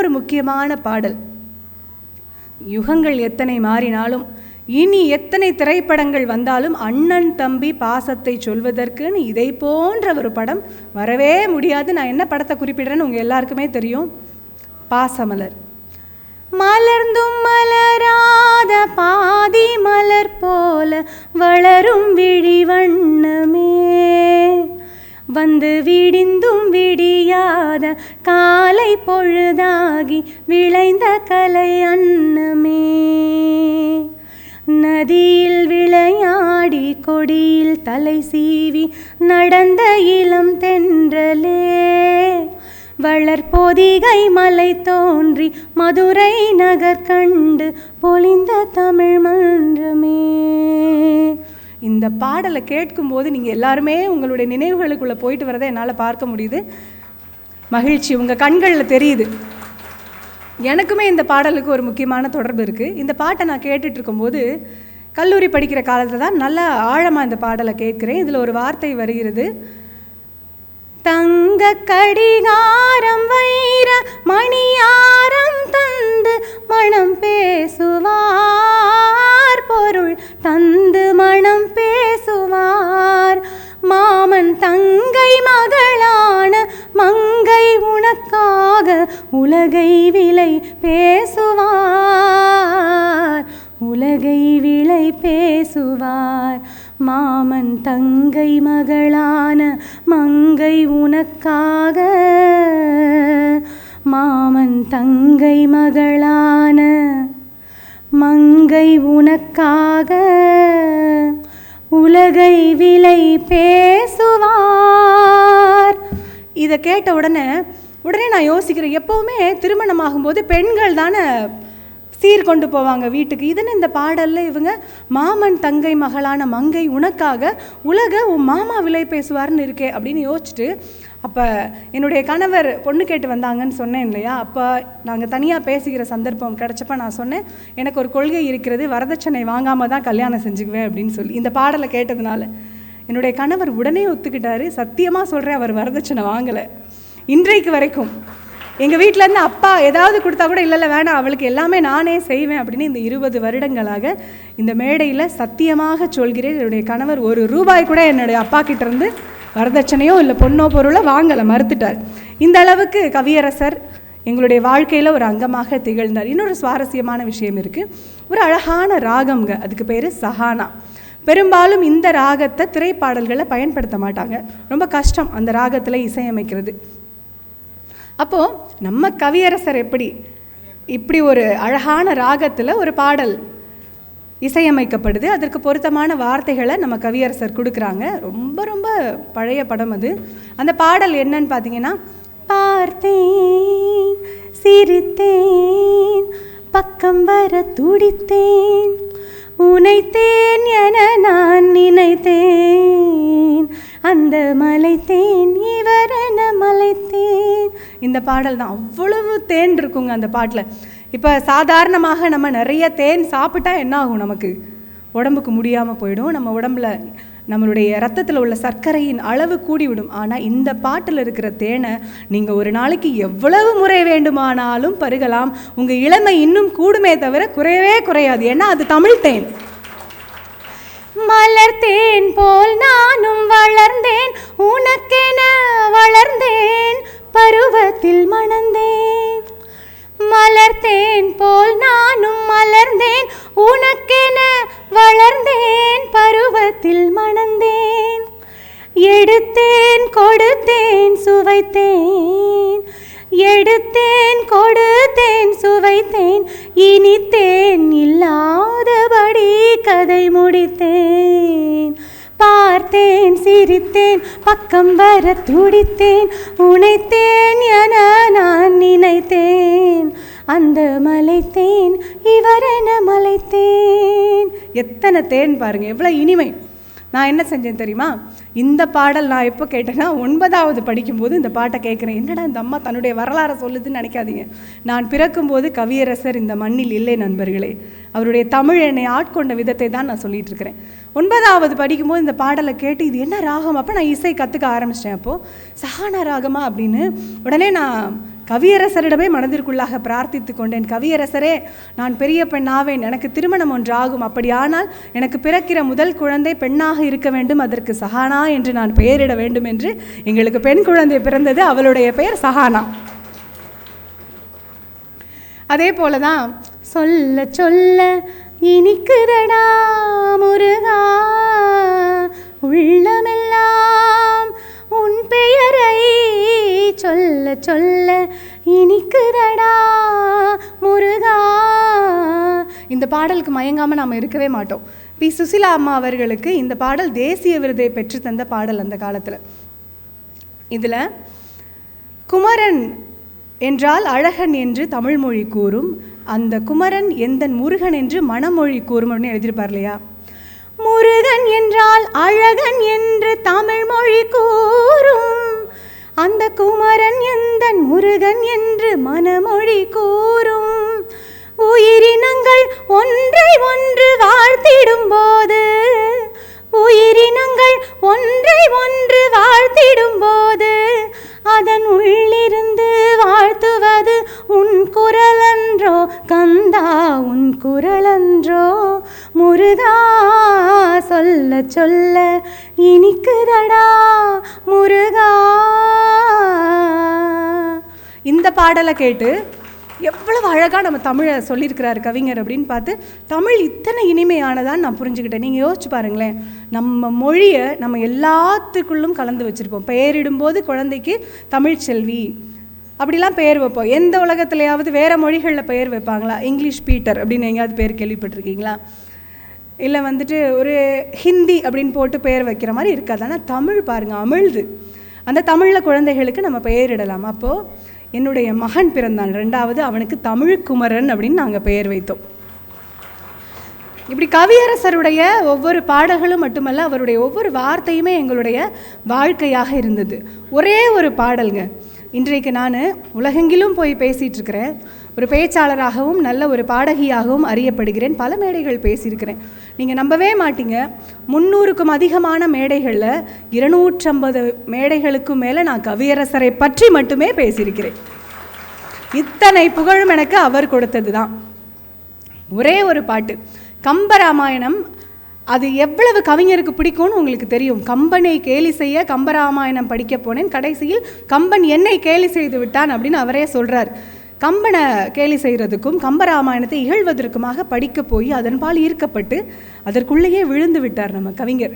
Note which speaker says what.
Speaker 1: ஒரு முக்கியமான பாடல். யுகங்கள் எத்தனை மாறினாலும், இனி எத்தனை திரைப்படங்கள் வந்தாலும் அண்ணன் தம்பி பாசத்தை சொல்வதற்குன்னு இதை போன்ற ஒரு படம் வரவே முடியாது. நான் என்ன படத்தை குறிப்பிடுறேன்னு உங்கள் எல்லாருக்குமே தெரியும். பாசமலர். மலர்ந்தும் மலராத பாதி மலர் போல வளரும் விழி வண்ணமே, வந்து விடிந்தும் விடியாத காலை பொழுதாகி விளைந்த கலை அன்னமே, நதியில் விளையாடி கொடியில் தலை சீவி நடந்த இளம் தென்றலே, வளர்பொதிகை மலை தோன்றி மதுரை நகர் கண்டு பொலிந்த தமிழ் மன்றமே. இந்த பாடலை கேட்கும்போது நீங்கள் எல்லாருமே உங்களுடைய நினைவுகளுக்குள்ளே போயிட்டு வரதை என்னால் பார்க்க முடியுது. மகிழ்ச்சி உங்கள் கண்களில் தெரியுது. எனக்குமே இந்த பாடலுக்கு ஒரு முக்கியமான தொடர்பு இருக்குது. இந்த பாட்டை நான் கேட்டுட்டு இருக்கும்போது கல்லூரி படிக்கிற காலத்தில் தான் நல்லா ஆழமாக இந்த பாடலை கேட்குறேன். இதில் ஒரு வார்த்தை வருகிறது. தங்க கடிகாரம் வைர மணியாரம் தந்து மனம் பேசுவார், பொருள் தந்து மனம் பேசுவார், மாமன் தங்கை மகளான மங்கை உனக்காக உலகை விலை பேசுவார், உலகை விலை பேசுவார், மாமன் தங்கை மகளான மங்கை உனக்காக, மாமன் தங்கை மகளான மங்கை உனக்காக உலகை விலை பேசுவார். இதை கேட்ட உடனே நான் யோசிக்கிறேன், எப்போவுமே திருமணமாகும்போது பெண்கள் தானே சீர்கொண்டு போவாங்க வீட்டுக்கு. இதுன்னு இந்த பாடலில் இவங்க மாமன் தங்கை மகளான மங்கை உனக்காக உலக உன் மாமா விலை பேசுவார்னு இருக்கே அப்படின்னு யோசிச்சுட்டு, அப்போ என்னுடைய கணவர் பொண்ணு கேட்டு வந்தாங்கன்னு சொன்னேன் இல்லையா, அப்போ நாங்கள் தனியாக பேசிக்கிற சந்தர்ப்பம் கிடச்சப்ப நான் சொன்னேன், எனக்கு ஒரு கொள்கை இருக்கிறது, வரதட்சணை வாங்காமல் தான் கல்யாணம் செஞ்சுக்குவேன் அப்படின்னு சொல்லி. இந்த பாடலை கேட்டதுனால என்னுடைய கணவர் உடனே ஒத்துக்கிட்டாரு. சத்தியமாக சொல்கிறேன், அவர் வரதட்சணை வாங்கலை இன்றைக்கு வரைக்கும். எங்கள் வீட்டிலேருந்து அப்பா ஏதாவது கொடுத்தா கூட இல்லை வேணாம், அவளுக்கு எல்லாமே நானே செய்வேன் அப்படின்னு இந்த 20 வருடங்களாக இந்த மேடையில் சத்தியமாக சொல்கிறேன், என்னுடைய கணவர் ஒரு ரூபாய் கூட என்னுடைய அப்பா கிட்டேருந்து வரதட்சணையோ இல்லை பொண்ணோ பொருளோ வாங்கலை, மறுத்துட்டார். இந்த அளவுக்கு கவியரசர் எங்களுடைய வாழ்க்கையில் ஒரு அங்கமாக திகழ்ந்தார். இன்னொரு சுவாரஸ்யமான விஷயம் இருக்குது. ஒரு அழகான ராகம்ங்க, அதுக்கு பேர் சஹானா. பெரும்பாலும் இந்த ராகத்தை திரைப்பாடல்களை பயன்படுத்த மாட்டாங்க, ரொம்ப கஷ்டம் அந்த ராகத்தில் இசையமைக்கிறது. அப்போது நம்ம கவியரசர் இப்படி ஒரு அழகான ராகத்தில் ஒரு பாடல் இசையமைக்கப்படுது, அதற்கு பொருத்தமான வார்த்தைகளை நம்ம கவியரசர் கொடுக்குறாங்க. ரொம்ப ரொம்ப பழைய படம் அது. அந்த பாடல் என்னன்னு பார்த்தீங்கன்னா, பார்த்தேன் சிரித்தேன் பக்கம் வர துடித்தேன் உனைத்தேன் என நான் நினைத்தேன் அந்த மலைத்தேன் இவரென மலைத்தேன். இந்த பாடல் தான், அவ்வளவு தேன் இருக்குங்க அந்த பாட்டில். இப்போ சாதாரணமாக நம்ம நிறைய தேன் சாப்பிட்டா என்ன ஆகும், நமக்கு உடம்புக்கு முடியாமல் போயிடும், நம்ம உடம்புல நம்மளுடைய ரத்தத்தில் உள்ள சர்க்கரையின் அளவு கூடிவிடும். ஆனால் இந்த பாட்டில் இருக்கிற தேனை நீங்கள் ஒரு நாளைக்கு எவ்வளவு முறை வேண்டுமானாலும் பருகலாம், உங்கள் இளமை இன்னும் கூடுமே தவிர குறையவே குறையாது. ஏன்னா அது தமிழ் தேன். மலர்த்தேன் போல் நானும் வளர்ந்தேன் உனக்கென வளர்ந்தேன் பருவத்தில் மணந்தேன். மலர்த்தேன் போல் நானும் மலர்ந்தேன் உனக்கென வளர்ந்தேன் பருவத்தில் மணந்தேன். எடுத்தேன் கொடுத்தேன் சுவைத்தேன் எடுத்தேன் கொடுத்தேன் சுவைத்தேன் இனித்தேன் இல்லாதபடி கதை முடித்தேன். பார்த்தேன் சிரித்தேன் பக்கம் வர துடித்தேன் உனைத்தேன் என நான் நினைத்தேன் அந்த மலைத்தேன் இவரென மலைத்தேன். எத்தனை தேன் பாருங்கள், எவ்வளோ இனிமை. நான் என்ன செஞ்சேன் தெரியுமா, இந்த பாடல் நான் எப்போ கேட்டேன்னா 9வது படிக்கும்போது இந்த பாட்டை கேட்குறேன். என்னடா இந்த அம்மா தன்னுடைய வரலாறை சொல்லுதுன்னு நினைக்காதீங்க. நான் பிறக்கும்போது கவியரசர் இந்த மண்ணில் இல்லை நண்பர்களே. அவருடைய தமிழ் என்னை ஆட்கொண்ட விதத்தை தான் நான் சொல்லிகிட்டு இருக்கிறேன். 9வது படிக்கும்போது இந்த பாடலை கேட்டு இது என்ன ராகம், அப்போ நான் இசை கற்றுக்க ஆரம்பிச்சிட்டேன். அப்போது சஹானா ராகமா அப்படின்னு உடனே நான் கவியரசரிடமே மனதிற்குள்ளாக பிரார்த்தித்து கொண்டேன், கவியரசரே, நான் பெரிய பெண்ணாவேன், எனக்கு திருமணம் ஒன்று ஆகும், அப்படியானால் எனக்கு பிறக்கிற முதல் குழந்தை பெண்ணாக இருக்க வேண்டும், அதற்கு சஹானா என்று நான் பெயரிட வேண்டும் என்று. எங்களுக்கு பெண் குழந்தை பிறந்தது, அவளுடைய பெயர் சஹானா. அதே போலதான் சொல்ல சொல்ல இனிக்குதடா முருகா, உள்ளமெல்லாம் உன் பெயரை சொல்ல சொல்ல இனிக்குதடா முருகா. இந்த பாடலுக்கு மயங்காமல் நாம் இருக்கவே மாட்டோம். பி. சுசிலா அம்மா அவர்களுக்கு இந்த பாடல் தேசிய விருதை பெற்று தந்த பாடல் அந்த காலத்தில். இதில் குமரன் என்றால் அழகன் என்று தமிழ்மொழி கூறும், அந்த குமரன் எந்தன் முருகன் என்று மணமொழி கூறும் அப்படின்னு எழுதியிருப்பார் இல்லையா. முருகன் என்றால் அழகன் என்று தமிழ்மொழி கூறும், அந்த குமரன் எந்தன் முருகன் என்று மணமொழி கூறும். உயிரினங்கள் ஒன்றை ஒன்று வாழ்த்திடும் போது, உயிரினங்கள் ஒன்றை ஒன்று வாழ்த்திடும் போது, அதன் உள்ளிருந்து வாழ்த்துவது உன் குரலன்றோ கந்தா, உன் குரலன்றோ முருகா. சொல்ல சொல்ல இனிக்குதடா முருகா. இந்த பாடலை கேட்டு எவ்வளவு அழகாக நம்ம தமிழை சொல்லியிருக்கிறார் கவிஞர் அப்படின்னு பார்த்து, தமிழ் இத்தனை இனிமையானதான்னு நான் புரிஞ்சுக்கிட்டேன். நீங்கள் யோசிச்சு பாருங்களேன், நம்ம மொழியை நம்ம எல்லாத்துக்குள்ளும் கலந்து வச்சுருப்போம். பெயரிடும்போது குழந்தைக்கு தமிழ்ச்செல்வி அப்படிலாம் பெயர் வைப்போம். எந்த உலகத்துலையாவது வேறு மொழிகளில் பெயர் வைப்பாங்களா? இங்கிலீஷ் பீட்டர் அப்படின்னு எங்கேயாவது பேர் கேள்விப்பட்டிருக்கீங்களா? இல்லை வந்துட்டு ஒரு ஹிந்தி அப்படின்னு போட்டு பெயர் வைக்கிற மாதிரி இருக்காது. ஆனால் தமிழ் பாருங்கள், அமிழ்து. அந்த தமிழில் குழந்தைகளுக்கு நம்ம பெயரிடலாம். அப்போது என்னுடைய மகன் பிறந்தான், 2வது, அவனுக்கு தமிழ்குமரன் அப்படின்னு நாங்கள் பெயர் வைத்தோம். இப்படி கவியரசருடைய ஒவ்வொரு பாடல்களும் மட்டுமல்ல, அவருடைய ஒவ்வொரு வார்த்தையுமே எங்களுடைய வாழ்க்கையாக இருந்தது. ஒரே ஒரு பாடல்ங்க, இன்றைக்கு நான் உலகெங்கிலும் போய் பேசிகிட்டு இருக்கிறேன், ஒரு பேச்சாளராகவும் நல்ல ஒரு பாடகியாகவும் அறியப்படுகிறேன், பல மேடைகள் பேசியிருக்கிறேன். நீங்கள் நம்பவே மாட்டீங்க, 300க்கும் அதிகமான மேடைகளில் 250 மேடைகளுக்கும் மேலே நான் கவியரசரை பற்றி மட்டுமே பேசியிருக்கிறேன். இத்தனை புகழும் எனக்கு அவர் கொடுத்தது தான். ஒரே ஒரு பாட்டு, கம்பராமாயணம், அது எவ்வளவு கவிஞருக்கு பிடிக்கும்னு உங்களுக்கு தெரியும். கம்பனை கேலி செய்ய கம்பராமாயணம் படிக்க போனேன், கடைசியில் கம்பன் என்னை கேலி செய்து விட்டான் அப்படின்னு அவரே சொல்கிறார். கம்பனை கேலி செய்கிறதுக்கும் கம்பராமாயணத்தை இகழ்வதற்குமாக படிக்க போய் அதன்பால் ஈர்க்கப்பட்டு அதற்குள்ளேயே விழுந்து விட்டார் நம்ம கவிஞர்.